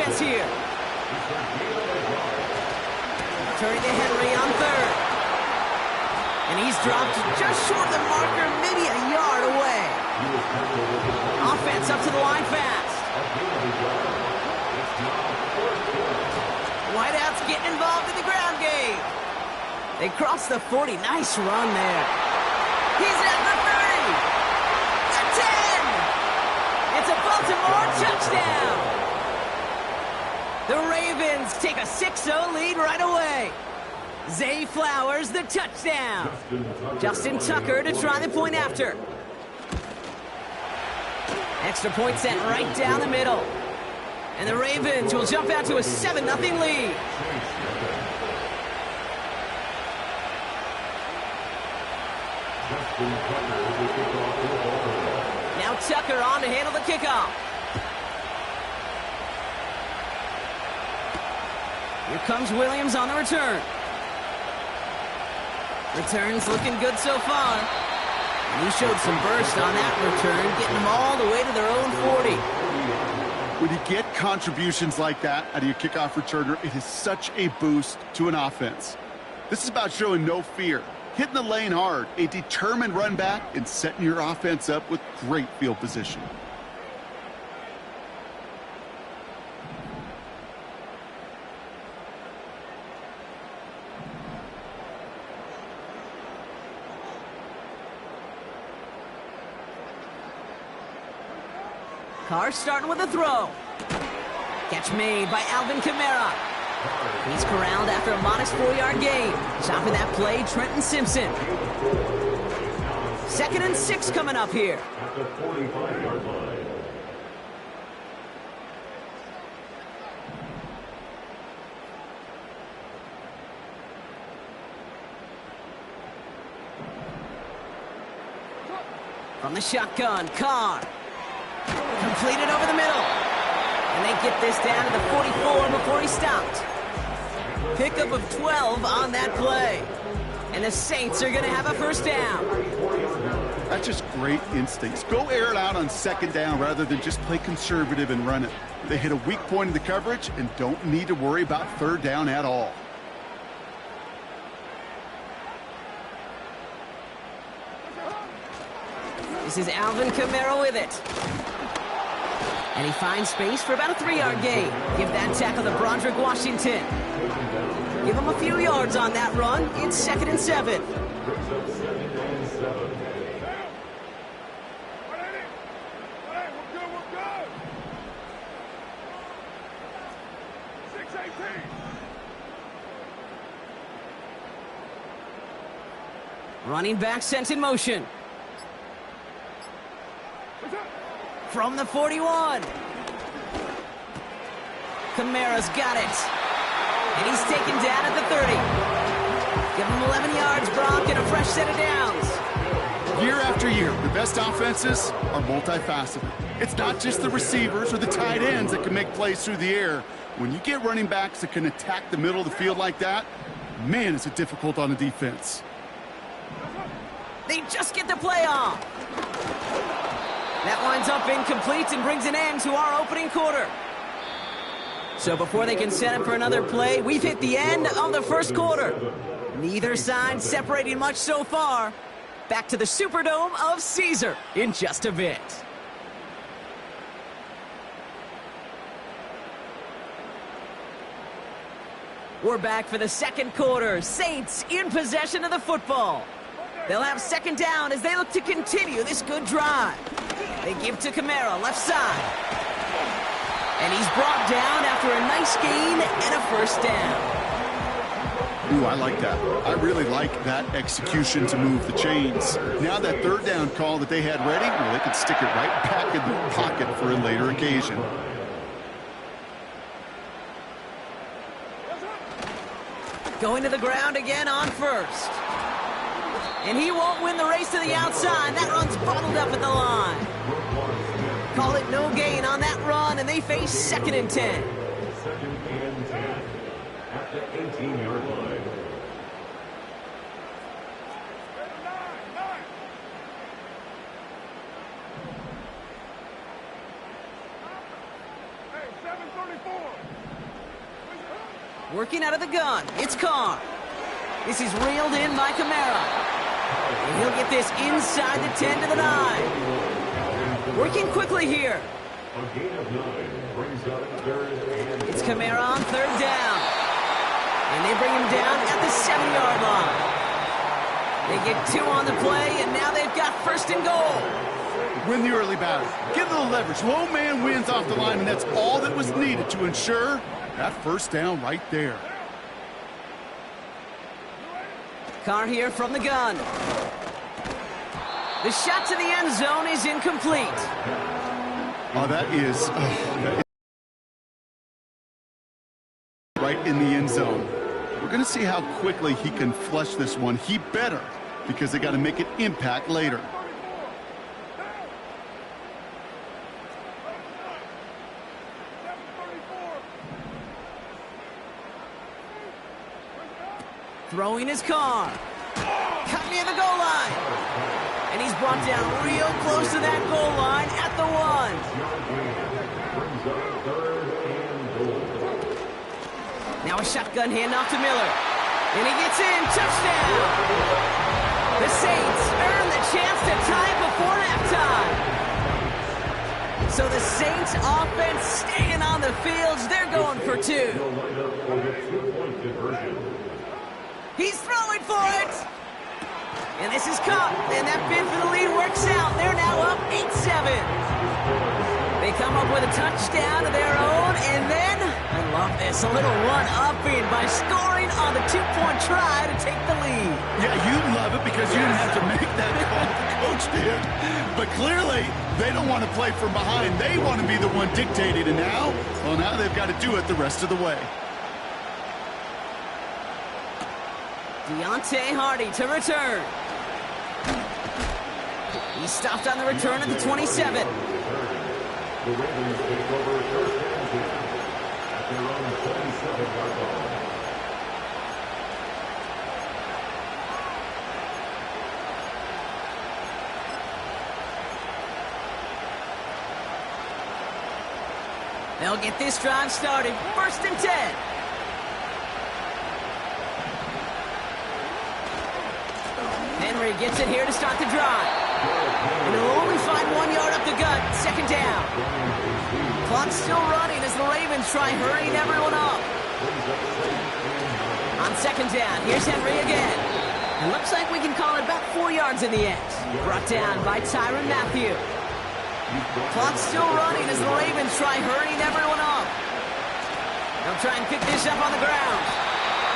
offense here. Turning to Henry on third. And he's dropped just short of the marker, maybe a yard away. Offense up to the line fast. Whiteout's getting involved in the ground game. They cross the 40. Nice run there. He's at the 30. The 10. It's a Baltimore touchdown. The Ravens take a 6-0 lead right away. Zay Flowers, the touchdown. Justin Tucker to try the point after. Extra point sent right down the middle. And the Ravens will jump out to a 7-0 lead. Now Tucker on to handle the kickoff. Here comes Williams on the return. Return's looking good so far. And he showed some burst on that return, getting them all the way to their own 40. When you get contributions like that out of your kickoff returner, it is such a boost to an offense. This is about showing no fear, hitting the lane hard, a determined run back, and setting your offense up with great field position. Carr starting with a throw. Catch made by Alvin Kamara. He's corralled after a modest 4-yard gain. Stopping that play, Trenton Simpson. 2nd and 6 coming up here. At the 45-yard line. From the shotgun, Carr. Completed over the middle. And they get this down to the 44 before he stopped. Pickup of 12 on that play. And the Saints are going to have a first down. That's just great instincts. Go air it out on 2nd down rather than just play conservative and run it. They hit a weak point in the coverage and don't need to worry about 3rd down at all. This is Alvin Kamara with it. And he finds space for about a 3-yard gain. Give that tackle to Broderick Washington. Give him a few yards on that run. It's 2nd and 7. Running back sent in motion. From the 41. Kamara's got it. And he's taken down at the 30. Give him 11 yards, Brock, and a fresh set of downs. Year after year, the best offenses are multifaceted. It's not just the receivers or the tight ends that can make plays through the air. When you get running backs that can attack the middle of the field like that, man, is it difficult on the defense. They just get the play off. That winds up incomplete and brings an end to our opening quarter. So before they can set up for another play, we've hit the end of the first quarter. Neither side separating much so far. Back to the Superdome of Caesar in just a bit. We're back for the second quarter. Saints in possession of the football. They'll have 2nd down as they look to continue this good drive. They give to Kamara, left side. And he's brought down after a nice gain and a first down. Ooh, I like that. I really like that execution to move the chains. Now that 3rd down call that they had ready, well, they can stick it right back in the pocket for a later occasion. Going to the ground again on first. And he won't win the race to the outside. That run's bottled up at the line. Call it no gain on that run, and they face 2nd and 10. 2nd and 10 at the 18-yard line. Hey, 734. Working out of the gun, it's Carr. This is reeled in by Kamara. And he'll get this inside the 10 to the 9. Working quickly here. A gain of 9 brings up third and It's Kamara on third down. And they bring him down at the 7-yard line. They get 2 on the play, and now they've got first and goal. Win the early battle. Get a little leverage. Low man wins off the line, and that's all that was needed to ensure that first down right there. Carr here from the gun. The shot to the end zone is incomplete. Oh, that is right in the end zone. We're going to see how quickly he can flush this one. He better, because they got to make an impact later. Throwing his car. Cut near the goal line. And he's brought down real close to that goal line at the 1. Now a shotgun handoff to Miller. And he gets in. Touchdown. The Saints earn the chance to tie it before halftime. So the Saints offense staying on the fields. They're going for 2. He's throwing for it. And this is Cup. And that bid for the lead works out. They're now up 8-7. They come up with a touchdown of their own. And then, I love this, a little one-upping by scoring on the 2-point try to take the lead. Yeah, you love it because you didn't have to make that call. The coach did. But clearly, they don't want to play from behind. They want to be the one dictating. And now, well, now they've got to do it the rest of the way. Deontay Hardy to return. He stopped on the return at the 27. the Ravens take over first and 10 at their own 27-yard line. They'll get this drive started. First and 10. Henry gets it here to start the drive. And he'll only find 1 yard up the gut. Second down. Clock's still running as the Ravens try hurrying everyone up. On second down, here's Henry again. It looks like we can call it about 4 yards in the end. Brought down by Tyrann Mathieu. Clock's still running as the Ravens try hurrying everyone up. They'll try and pick this up on the ground.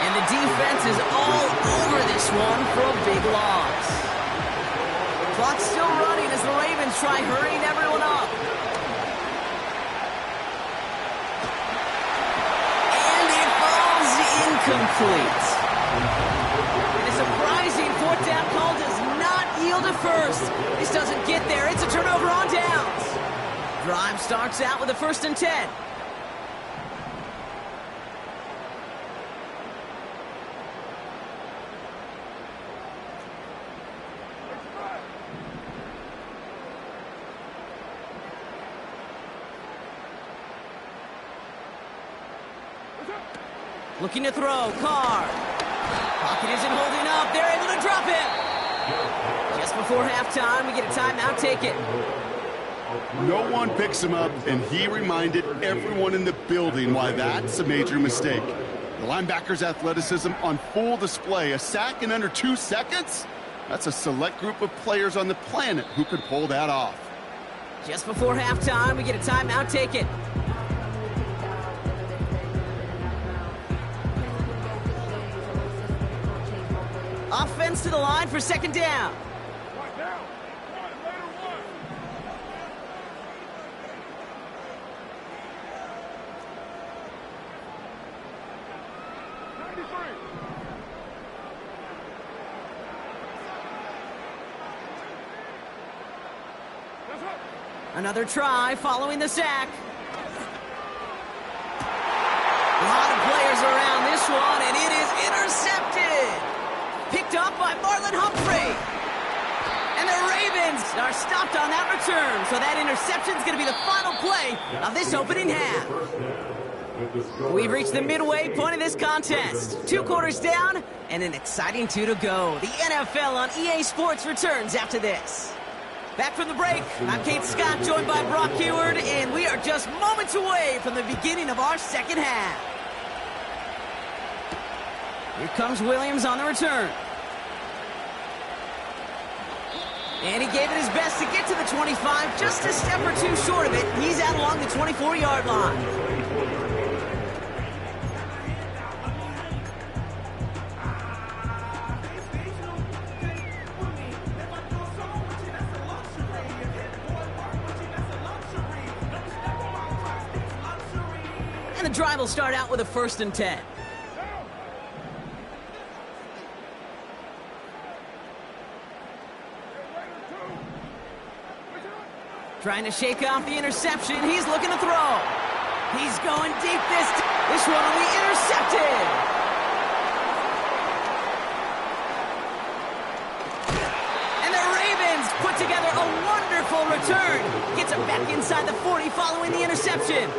And the defense is all over this one for a big loss. Clock's still running as the Ravens try hurrying everyone up. And it falls incomplete. And a surprising fourth down call does not yield a first. This doesn't get there. It's a turnover on downs. Drive starts out with a first and 10. Looking to throw, Carr. Pocket isn't holding up. They're able to drop it. Just before halftime, we get a timeout taken. No one picks him up, and he reminded everyone in the building why that's a major mistake. The linebacker's athleticism on full display. A sack in under 2 seconds? That's a select group of players on the planet who could pull that off. Just before halftime, we get a timeout taken. Offense to the line for second down. Another try following the sack. A lot of players around this one, and it is intercepted. Picked up by Marlon Humphrey. And the Ravens are stopped on that return. So that interception is going to be the final play of this opening half. with the score. We've reached the midway point of this contest. 2 quarters down and an exciting 2 to go. The NFL on EA Sports returns after this. Back from the break, I'm Kate Scott, joined by Brock Huard, and we are just moments away from the beginning of our second half. Here comes Williams on the return. And he gave it his best to get to the 25, just a step or 2 short of it. He's out along the 24-yard line. And the drive will start out with a 1st and 10. Trying to shake off the interception. He's looking to throw. He's going deep this one will be intercepted. And the Ravens put together a wonderful return. Gets it back inside the 40 following the interception.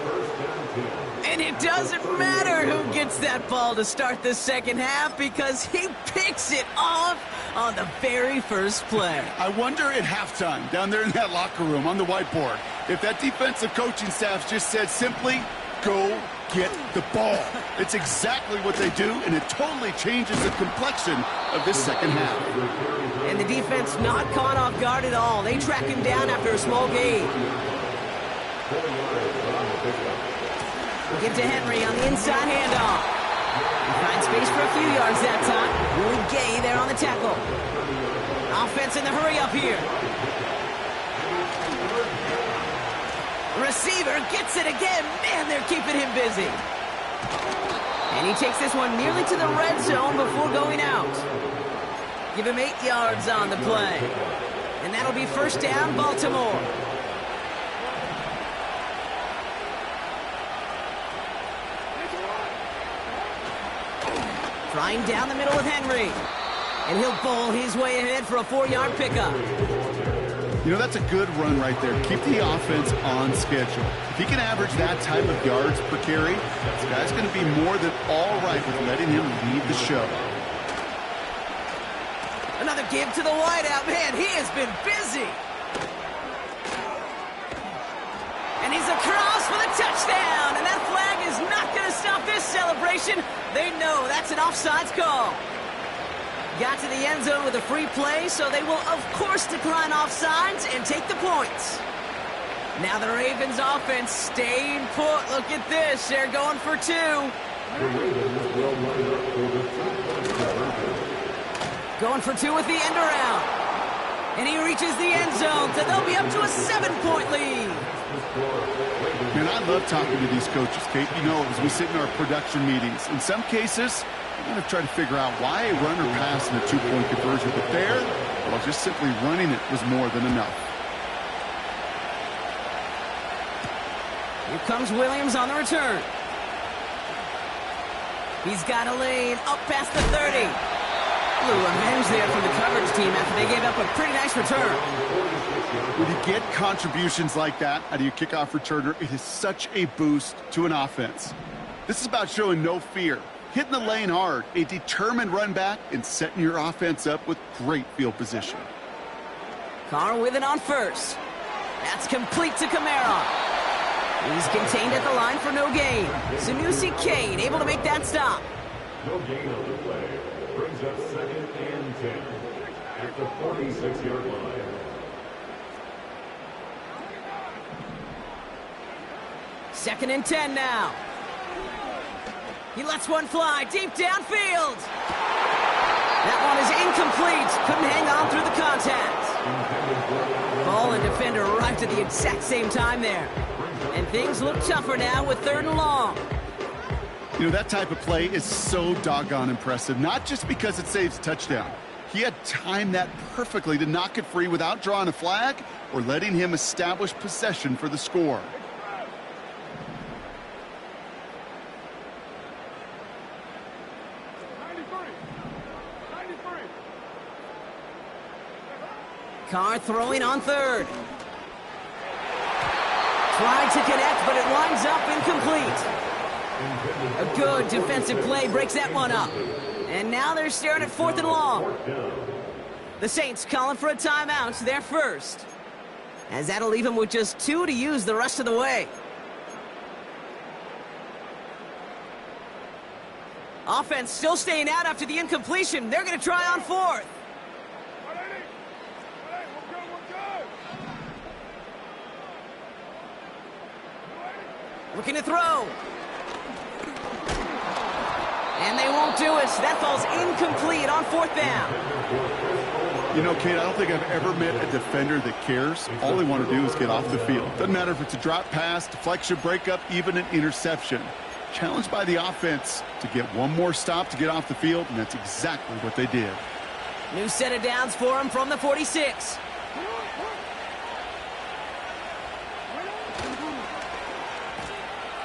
And it doesn't matter who gets that ball to start the second half because he picks it off on the very first play. I wonder at halftime, down there in that locker room on the whiteboard, if that defensive coaching staff just said simply, go get the ball. It's exactly what they do, and it totally changes the complexion of this second half. And the defense not caught off guard at all. They track him down after a small gain. Give to Henry on the inside handoff. He finds space for a few yards that time. Willie Gay there on the tackle. Offense in the hurry up here. Receiver gets it again. Man, they're keeping him busy. And he takes this one nearly to the red zone before going out. Give him 8 yards on the play. And that'll be 1st down, Baltimore. Trying down the middle with Henry. And he'll bowl his way ahead for a 4-yard pickup. You know, that's a good run right there. Keep the offense on schedule. If he can average that type of yards per carry, this guy's going to be more than all right with letting him lead the show. Another give to the wideout. Man, he has been busy. And he's across for the touchdown. And that flag is not going to stop this celebration. They know that's an offsides call. Got to the end zone with a free play, so they will, of course, decline offsides and take the points. Now the Ravens offense staying put. Look at this. They're going for 2. Going for 2 with the end around. And he reaches the end zone, so they'll be up to a 7-point lead. Man, I love talking to these coaches, Kate. You know, as we sit in our production meetings, in some cases, we're going to try to figure out why a run or pass in a 2-point conversion. But there, well, just simply running it was more than enough. Here comes Williams on the return. He's got a lane up past the 30. A little revenge there from the coverage team after they gave up a pretty nice return. When you get contributions like that out of your kickoff returner, it is such a boost to an offense. This is about showing no fear, hitting the lane hard, a determined run back, and setting your offense up with great field position. Carr with it on 1st. That's complete to Kamara. He's contained at the line for no gain. Sanusi Kane able to make that stop. No gain on the play. Brings up 2nd and 10 at the 46-yard line. Second and 10 now. He lets one fly deep downfield. That one is incomplete. Couldn't hang on through the contact. Ball and defender arrived at the exact same time there. And things look tougher now with 3rd and long. You know, that type of play is so doggone impressive, not just because it saves a touchdown. He had timed that perfectly to knock it free without drawing a flag or letting him establish possession for the score. Carr throwing on 3rd. Tried to connect, but it winds up incomplete. Good defensive play breaks that one up. And now they're staring at 4th and long. The Saints calling for a timeout, their first. As that'll leave them with just 2 to use the rest of the way. Offense still staying out after the incompletion. They're going to try on 4th. Looking to throw. And they won't do it. That falls incomplete on 4th down. You know, Kate, I don't think I've ever met a defender that cares. All they want to do is get off the field. Doesn't matter if it's a drop pass, deflection, breakup, even an interception. Challenged by the offense to get one more stop to get off the field, and that's exactly what they did. New set of downs for him from the 46.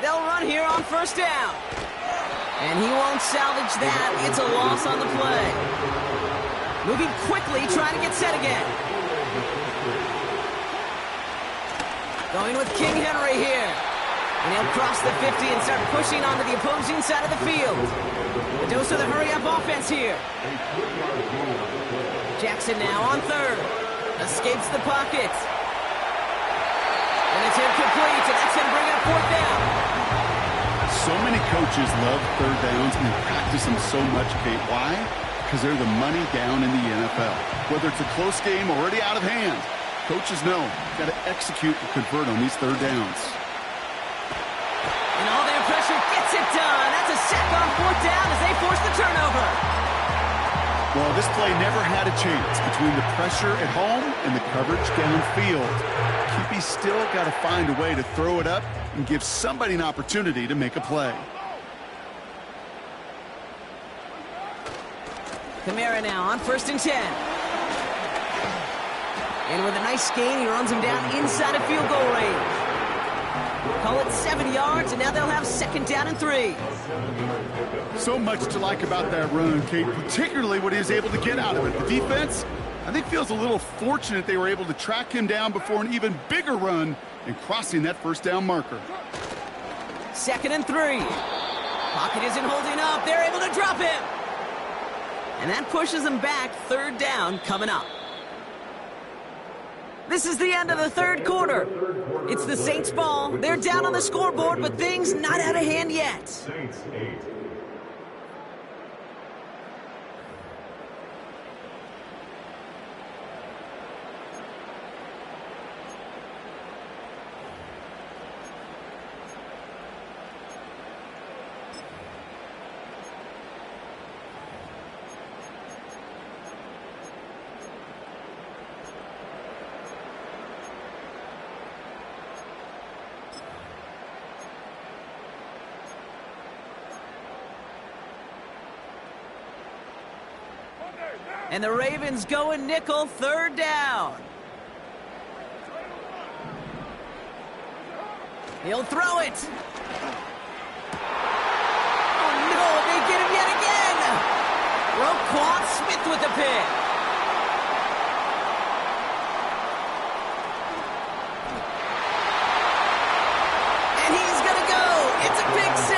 They'll run here on 1st down. And he won't salvage that. It's a loss on the play. Moving quickly, trying to get set again. Going with King Henry here. And he'll cross the 50 and start pushing onto the opposing side of the field. The dose of the hurry-up offense here. Jackson now on 3rd. Escapes the pocket. And it's incomplete, and that's going to bring up 4th down. So many coaches love 3rd downs and practice them so much, Kate. Why? Because they're the money down in the NFL. Whether it's a close game already out of hand, coaches know got to execute and convert on these 3rd downs. And all their pressure gets it done. That's a sack on 4th down as they force the turnover. Well, this play never had a chance between the pressure at home and the coverage downfield. Keepy's still got to find a way to throw it up and give somebody an opportunity to make a play. Kamara now on 1st and 10. And with a nice gain, he runs him down inside of field goal range. Call it 7 yards, and now they'll have 2nd down and 3. So much to like about that run, Kate, particularly what he was able to get out of it. The defense, I think, feels a little fortunate they were able to track him down before an even bigger run and crossing that 1st down marker. 2nd and 3. Pocket isn't holding up. They're able to drop him. And that pushes them back. 3rd down coming up. This is the end of the 3rd quarter. It's the Saints' ball. They're down on the scoreboard, but things not out of hand yet. Saints 8. And the Ravens going nickel, 3rd down. He'll throw it. Oh, no, they get him yet again. Roquan Smith with the pick. And he's going to go. It's a pick 6.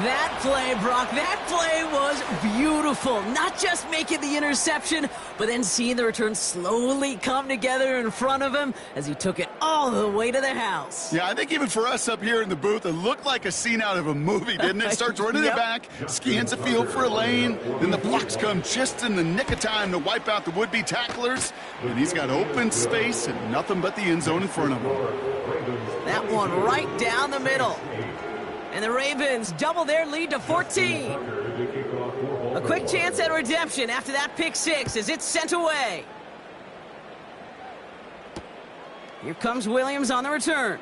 That play, Brock, that play was beautiful. Not just making the interception, but then seeing the return slowly come together in front of him as he took it all the way to the house. Yeah, I think even for us up here in the booth, it looked like a scene out of a movie, didn't it? Starts running Yep. it back, scans the field for a lane, then the blocks come just in the nick of time to wipe out the would-be tacklers, and he's got open space and nothing but the end zone in front of him. That one right down the middle. And the Ravens double their lead to 14. A quick chance at redemption after that pick 6 as it's sent away. Here comes Williams on the return.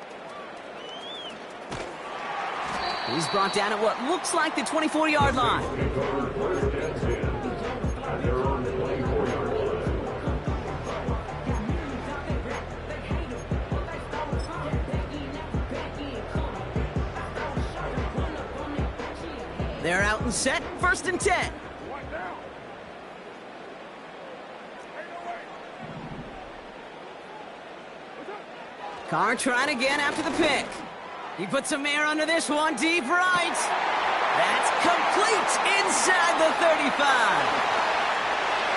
He's brought down at what looks like the 24-yard line. They're out and set, 1st and 10. Carr trying again after the pick. He puts some air under this one, deep right. That's complete inside the 35.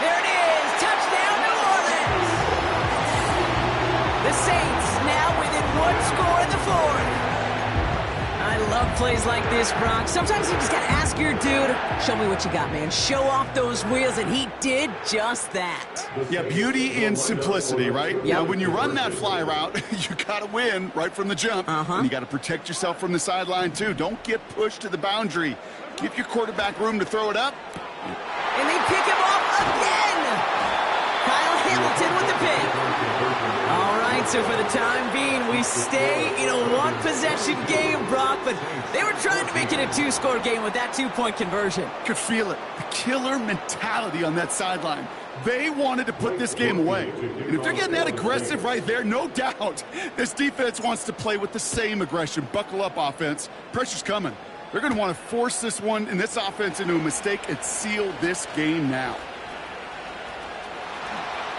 There it is, touchdown New Orleans. The Saints now within one score in the fourth. I love plays like this, Brock. Sometimes you just gotta ask your dude, show me what you got, man. Show off those wheels, and he did just that. Yeah, beauty in simplicity, right? Yep. Now, when you run that fly route, you gotta win right from the jump. And you gotta protect yourself from the sideline, too. Don't get pushed to the boundary. Give your quarterback room to throw it up. And they pick him off again. Kyle Hamilton with the pick. All right, so for the time being, we stay in a one-possession game, Brock, but they were trying to make it a two-score game with that two-point conversion. Could feel it. The killer mentality on that sideline. They wanted to put this game away. And if they're getting that aggressive right there, no doubt, this defense wants to play with the same aggression. Buckle up, offense. Pressure's coming. They're going to want to force this one and this offense into a mistake and seal this game now.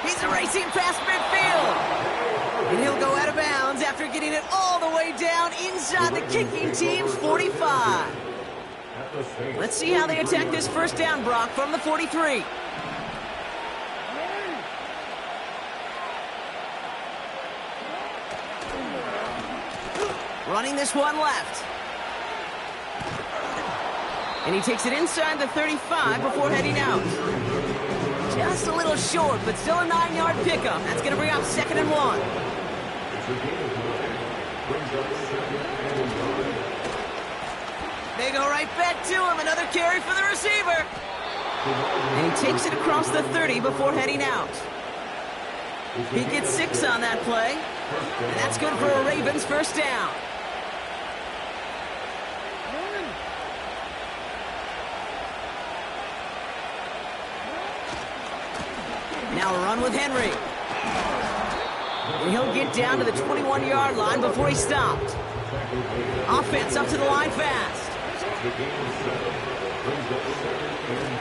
He's racing past midfield. And he'll go out of bounds after getting it all the way down inside the kicking team's 45. Let's see how they attack this first down, Brock, from the 43. Running this one left. And he takes it inside the 35 before heading out. Just a little short, but still a 9-yard pickup. That's going to bring up 2nd and 1. They go right back to him. Another carry for the receiver. And he takes it across the 30 before heading out. He gets 6 on that play. And that's good for a Ravens first down. Now a run with Henry. And he'll get down to the 21-yard line before he's stopped. Offense up to the line fast.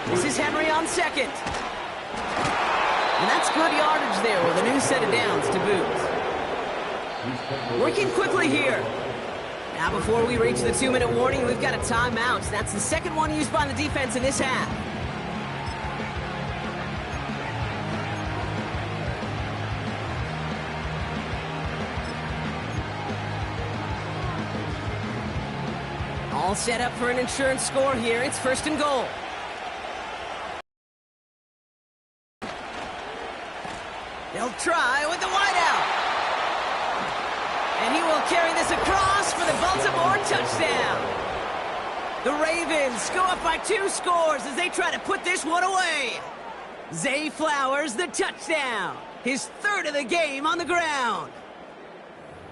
This is Henry on 2nd. And that's good yardage there with a new set of downs to boot. Working quickly here. Now before we reach the 2-minute warning, we've got a timeout. That's the second one used by the defense in this half. All set up for an insurance score here. It's 1st and goal. They'll try with the wideout. And he will carry this across for the Baltimore touchdown. The Ravens go up by 2 scores as they try to put this one away. Zay Flowers, the touchdown. His 3rd of the game on the ground.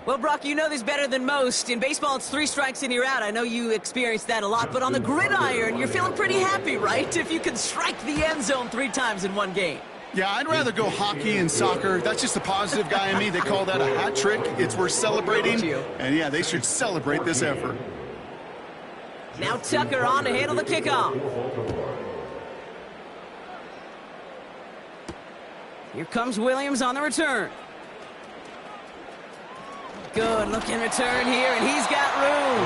Well, Brock, you know this better than most. In baseball, it's 3 strikes and you're out. I know you experienced that a lot, but on the gridiron, you're feeling pretty happy, right? If you can strike the end zone 3 times in one game. Yeah, I'd rather go hockey and soccer. That's just a positive guy in me. They call that a hat trick. It's worth celebrating. And yeah, they should celebrate this effort. Now Tucker on to handle the kickoff. Here comes Williams on the return. Good looking return here, and he's got room.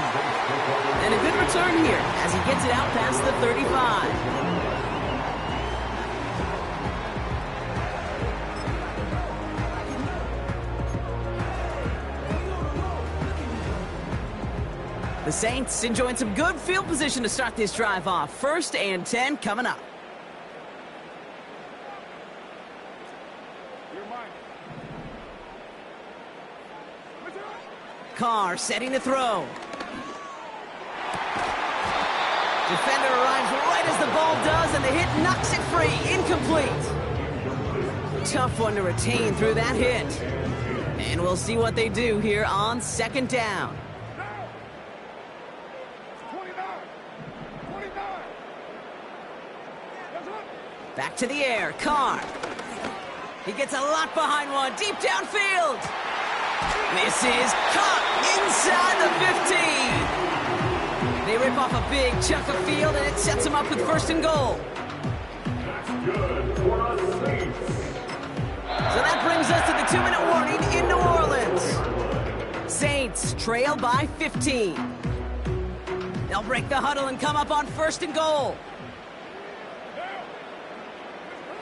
And a good return here as he gets it out past the 35. The Saints enjoying some good field position to start this drive off. 1st and 10 coming up. Carr setting the throw. Defender arrives right as the ball does, and the hit knocks it free. Incomplete. Tough one to retain through that hit. And we'll see what they do here on 2nd down. Back to the air, Carr. He gets a lot behind one, deep downfield. This is caught inside the 15. They rip off a big chunk of field, and it sets them up with 1st and goal. That's good for the Saints. So that brings us to the 2-minute warning in New Orleans. Saints trail by 15. They'll break the huddle and come up on 1st and goal.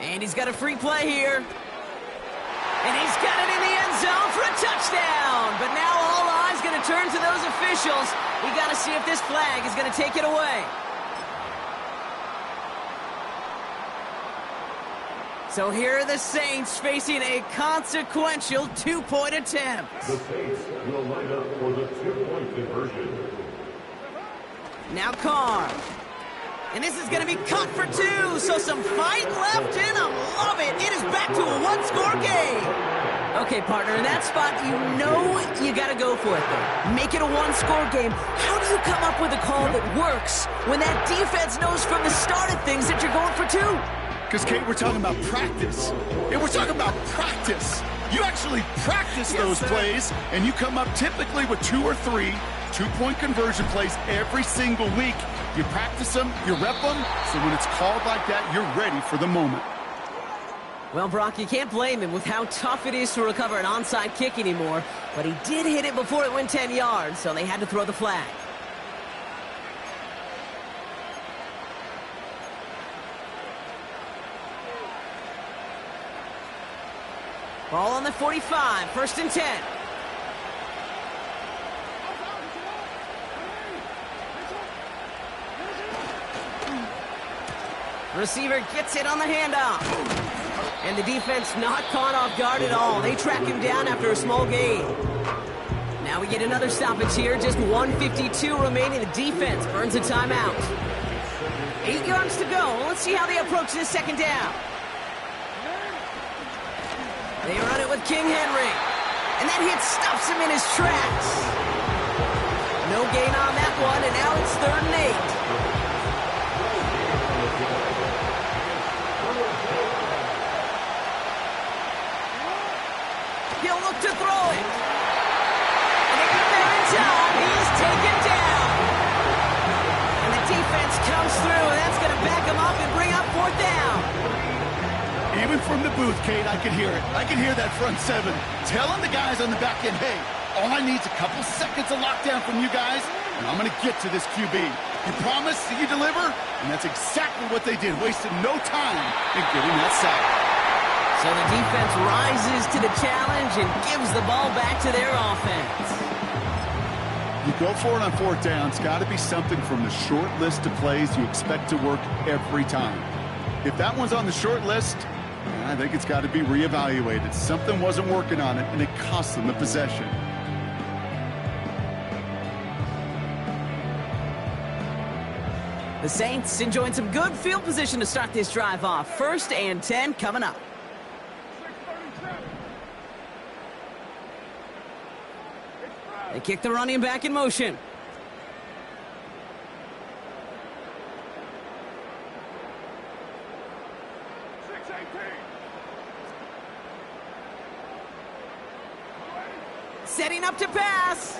And he's got a free play here. And he's got it in the end zone for a touchdown. But now all eyes going to turn to those officials. We got to see if this flag is going to take it away. So here are the Saints facing a consequential two-point attempt. The Saints will line up for the two-point conversion. Now Carr. And this is going to be cut for 2, so some fight left in them. Love it. It is back to a one-score game. Okay, partner, in that spot, you know you got to go for it, though. Make it a one-score game. How do you come up with a call that works when that defense knows from the start of things that you're going for 2? Because, Kate, we're talking about practice. And we're talking about practice. You actually practice those plays, and you come up typically with 2 or 3 two-point conversion plays every single week. You practice them, you rep them, so when it's called like that, you're ready for the moment. Well, Brock, you can't blame him with how tough it is to recover an onside kick anymore, but he did hit it before it went 10 yards, so they had to throw the flag. Ball on the 45, 1st and 10. Receiver gets it on the handoff. And the defense not caught off guard at all. They track him down after a small gain. Now we get another stoppage here. Just 1:52 remaining. The defense burns a timeout. 8 yards to go. Let's see how they approach this 2nd down. They run it with King Henry. And that hit stops him in his tracks. No gain on that one, and now it's 3rd and 8. He'll look to throw it. And they get there in time. He's taken down. And the defense comes through, and that's going to back him up and bring up 4th down. Even from the booth, Kate, I could hear it. I could hear that front 7 telling the guys on the back end, hey, all I need is a couple seconds of lockdown from you guys, and I'm going to get to this QB. You promise that you deliver? And that's exactly what they did, wasted no time in getting that sack. So the defense rises to the challenge and gives the ball back to their offense. You go for it on 4th down. It's got to be something from the short list of plays you expect to work every time. If that one's on the short list, I think it's got to be reevaluated. Something wasn't working on it, and it cost them the possession. The Saints enjoying some good field position to start this drive off. 1st and 10 coming up. They kick the running back in motion. Setting up to pass.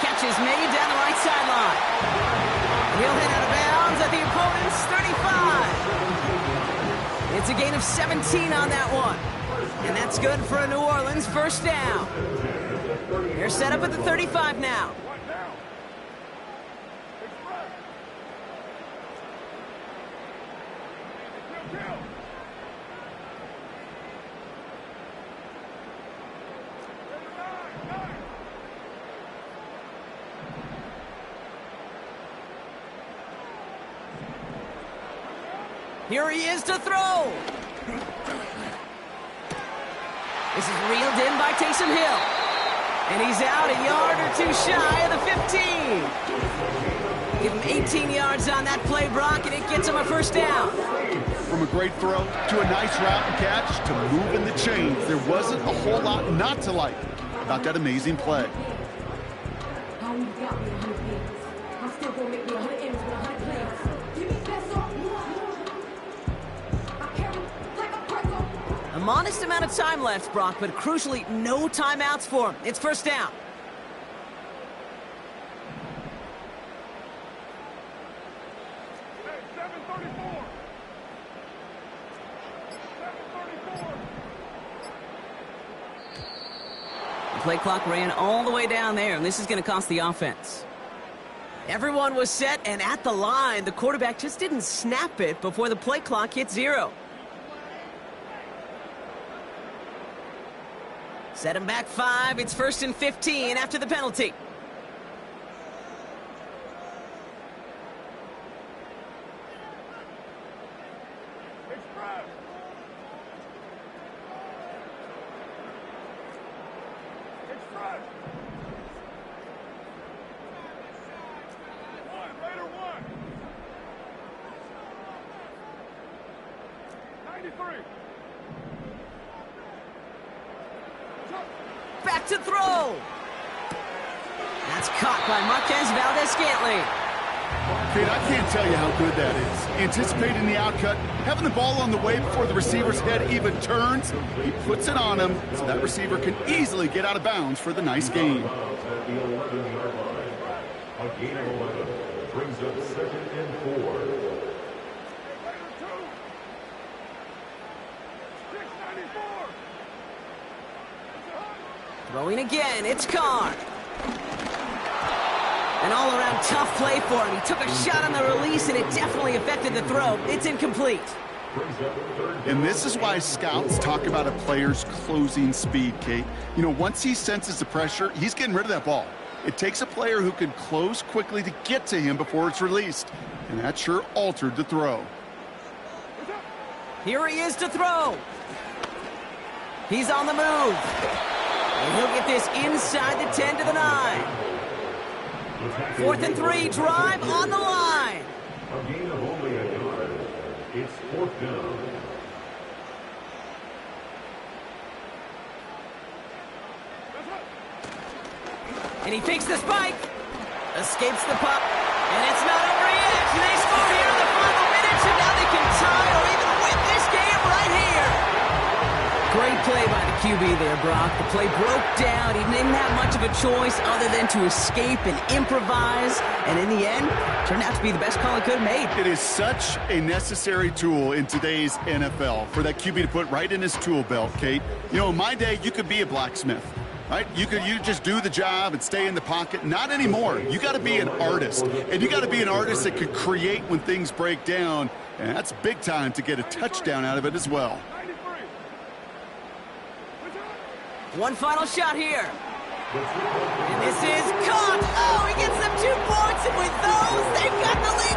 Catch is made down the right sideline. He'll hit out of bounds at the opponent's 35. It's a gain of 17 on that one. And that's good for a New Orleans 1st down. They're set up at the 35 now. Here he is to throw. This is reeled in by Taysom Hill. And he's out a yard or 2 shy of the 15. Give him 18 yards on that play, Brock, and it gets him a 1st down. From a great throw to a nice route and catch to moving the chains, there wasn't a whole lot not to like about that amazing play. A modest amount of time left, Brock, but crucially, no timeouts for him. It's 1st down. play clock ran all the way down there, and this is going to cost the offense. Everyone was set and at the line. The quarterback just didn't snap it before the play clock hit 0. Set him back 5. It's 1st and 15 after the penalty. Back to throw. That's caught by Marquez Valdez-Scantling. Kate, I can't tell you how good that is. Anticipating the outcut, having the ball on the way before the receiver's head even turns, he puts it on him so that receiver can easily get out of bounds for the nice gain. At the 11-yard line. A gain of 11 brings up 2nd and 4. Throwing again, it's Carr. An all-around tough play for him. He took a shot on the release, and it definitely affected the throw. It's incomplete. And this is why scouts talk about a player's closing speed, Kate. You know, once he senses the pressure, he's getting rid of that ball. It takes a player who can close quickly to get to him before it's released. And that sure altered the throw. Here he is to throw. He's on the move. And he'll get this inside the 10 to the 9. 4th and 3, drive on the line. A gain of only a yard. It's 4th down. And he fakes the spike. Escapes the puck. And it's not over yet. They score here in the final minutes, and now they can tie or even win this game right here. Great play by the QB there, Brock. The play broke down. He didn't have much of a choice other than to escape and improvise. And in the end, turned out to be the best call he could have made. It is such a necessary tool in today's NFL for that QB to put right in his tool belt, Kate. You know, in my day, you could be a blacksmith, right? You just do the job and stay in the pocket. Not anymore. You got to be an artist. And you got to be an artist that could create when things break down. And that's big time to get a touchdown out of it as well. One final shot here. And this is caught. Oh, he gets them 2 points, and with those, they've got the lead.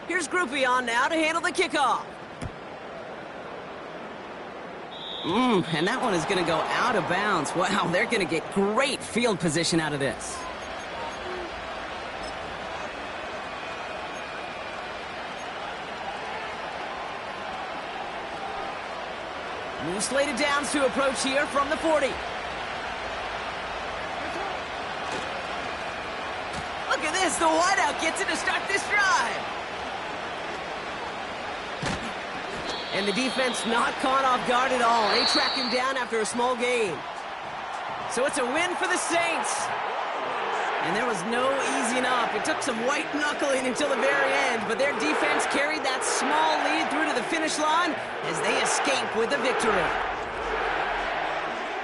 Here's Groupie on now to handle the kickoff. And that one is going to go out of bounds. Wow, they're going to get great field position out of this. New slated downs to approach here from the 40. Look at this, the wideout gets it to start this drive. And the defense not caught off guard at all. They track him down after a small gain. So it's a win for the Saints. And there was no easing up. It took some white knuckling until the very end, but their defense carried that small lead through to the finish line as they escape with a victory.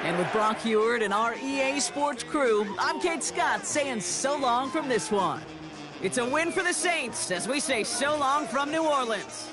And with Brock Huard and our EA Sports crew, I'm Kate Scott saying so long from this one. It's a win for the Saints as we say so long from New Orleans.